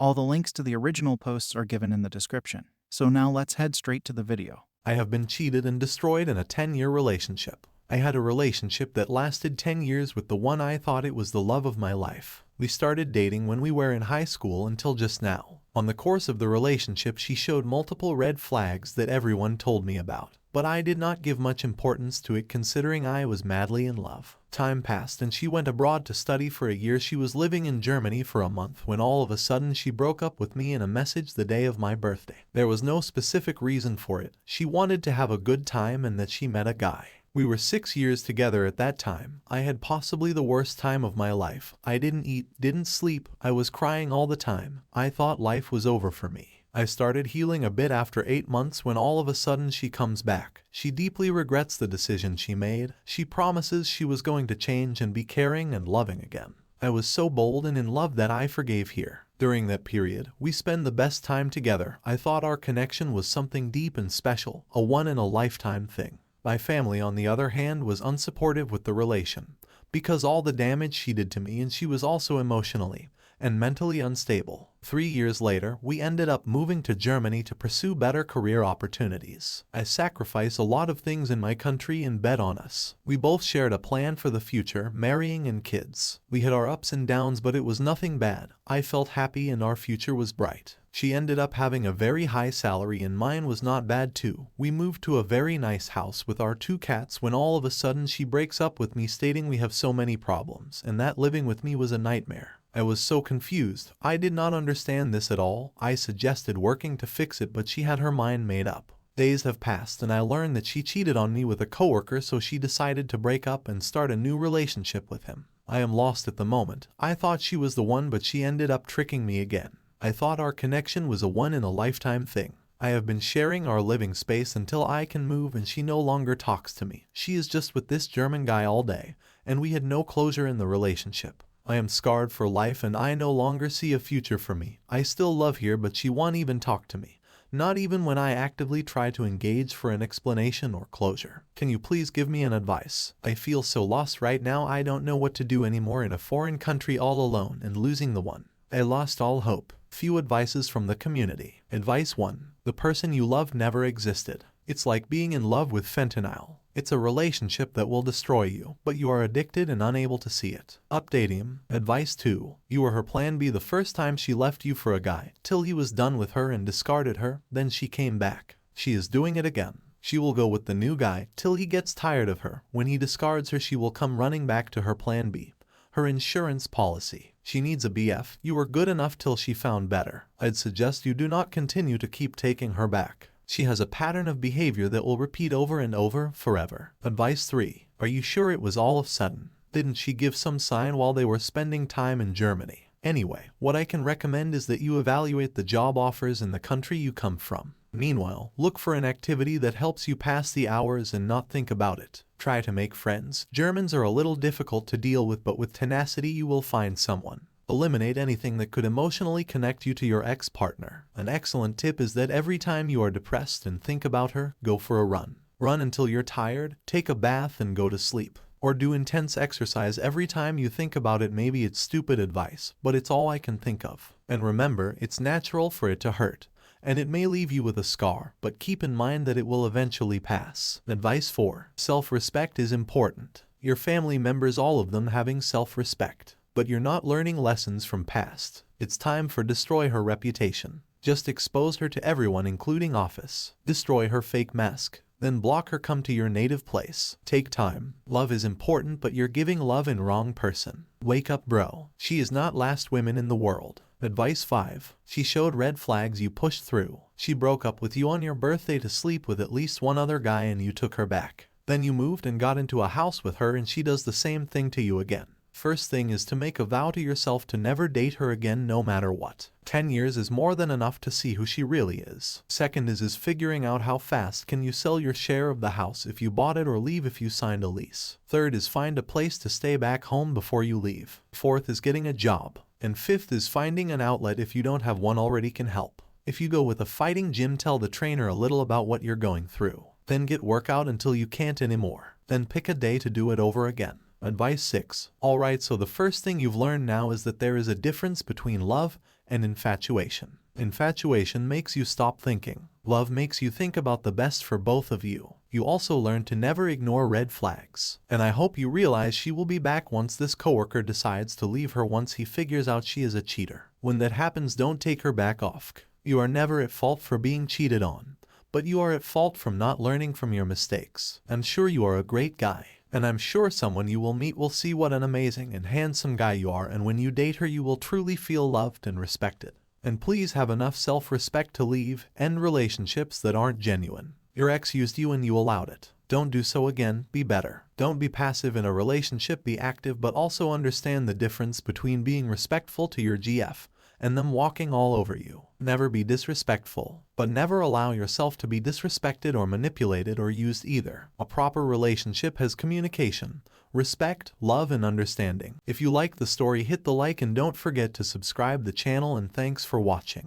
All the links to the original posts are given in the description. So now let's head straight to the video. I have been cheated and destroyed in a 10-year relationship. I had a relationship that lasted 10 years with the one I thought it was the love of my life. We started dating when we were in high school until just now. On the course of the relationship, she showed multiple red flags that everyone told me about, but I did not give much importance to it considering I was madly in love. Time passed and she went abroad to study for a year. She was living in Germany for a month when all of a sudden she broke up with me in a message the day of my birthday. There was no specific reason for it. She wanted to have a good time and that she met a guy. We were 6 years together at that time. I had possibly the worst time of my life. I didn't eat, didn't sleep. I was crying all the time. I thought life was over for me. I started healing a bit after 8 months when all of a sudden she comes back. She deeply regrets the decision she made. She promises she was going to change and be caring and loving again. I was so bold and in love that I forgave her. During that period, we spent the best time together. I thought our connection was something deep and special, a one-in-a-lifetime thing. My family, on the other hand, was unsupportive with the relation because all the damage she did to me, and she was also emotionally and mentally unstable. 3 years later, we ended up moving to Germany to pursue better career opportunities. I sacrificed a lot of things in my country and bet on us. We both shared a plan for the future, marrying and kids. We had our ups and downs, but it was nothing bad. I felt happy and our future was bright. She ended up having a very high salary and mine was not bad too. We moved to a very nice house with our 2 cats when all of a sudden she breaks up with me, stating we have so many problems and that living with me was a nightmare. I was so confused. I did not understand this at all. I suggested working to fix it, but she had her mind made up. Days have passed and I learned that she cheated on me with a coworker, so she decided to break up and start a new relationship with him. I am lost at the moment. I thought she was the one, but she ended up tricking me again. I thought our connection was a one-in-a-lifetime thing. I have been sharing our living space until I can move and she no longer talks to me. She is just with this German guy all day, and we had no closure in the relationship. I am scarred for life and I no longer see a future for me. I still love her, but she won't even talk to me. Not even when I actively try to engage for an explanation or closure. Can you please give me an advice? I feel so lost right now. I don't know what to do anymore in a foreign country all alone and losing the one. I lost all hope. Few advices from the community. Advice 1. The person you love never existed. It's like being in love with fentanyl. It's a relationship that will destroy you, but you are addicted and unable to see it. Update him. Advice 2. You were her plan B the first time she left you for a guy, till he was done with her and discarded her, then she came back. She is doing it again. She will go with the new guy till he gets tired of her. When he discards her, she will come running back to her plan B. Her insurance policy. She needs a BF. You were good enough till she found better. I'd suggest you do not continue to keep taking her back. She has a pattern of behavior that will repeat over and over forever. Advice 3. Are you sure it was all of a sudden? Didn't she give some sign while they were spending time in Germany? Anyway, what I can recommend is that you evaluate the job offers in the country you come from. Meanwhile, look for an activity that helps you pass the hours and not think about it. Try to make friends. Germans are a little difficult to deal with, but with tenacity you will find someone. Eliminate anything that could emotionally connect you to your ex-partner. An excellent tip is that every time you are depressed and think about her, go for a run. Run until you're tired, take a bath and go to sleep. Or do intense exercise every time you think about it. Maybe it's stupid advice, but it's all I can think of. And remember, it's natural for it to hurt. And it may leave you with a scar, but keep in mind that it will eventually pass. Advice 4. Self-respect is important. Your family members, all of them having self-respect. But you're not learning lessons from past. It's time for destroy her reputation. Just expose her to everyone, including office. Destroy her fake mask. Then block her. Come to your native place. Take time. Love is important, but you're giving love in wrong person. Wake up, bro. She is not last women in the world. Advice 5. She showed red flags, you pushed through. She broke up with you on your birthday to sleep with at least one other guy and you took her back. Then you moved and got into a house with her and she does the same thing to you again. First thing is to make a vow to yourself to never date her again no matter what. 10 years is more than enough to see who she really is. Second is figuring out how fast can you sell your share of the house if you bought it or leave if you signed a lease. Third is find a place to stay back home before you leave. Fourth is getting a job. And fifth is finding an outlet if you don't have one already can help. If you go with a fighting gym, tell the trainer a little about what you're going through. Then get workout until you can't anymore. Then pick a day to do it over again. Advice 6. Alright, so the first thing you've learned now is that there is a difference between love and infatuation. Infatuation makes you stop thinking. Love makes you think about the best for both of you. You also learn to never ignore red flags. And I hope you realize she will be back once this coworker decides to leave her once he figures out she is a cheater. When that happens, don't take her back off. You are never at fault for being cheated on, but you are at fault from not learning from your mistakes. I'm sure you are a great guy, and I'm sure someone you will meet will see what an amazing and handsome guy you are, and when you date her you will truly feel loved and respected. And please have enough self-respect to end relationships that aren't genuine. Your ex used you and you allowed it. Don't do so again, be better. Don't be passive in a relationship, be active, but also understand the difference between being respectful to your GF and them walking all over you. Never be disrespectful, but never allow yourself to be disrespected or manipulated or used either. A proper relationship has communication, respect, love, and understanding. If you like the story, hit the like and don't forget to subscribe the channel, and thanks for watching.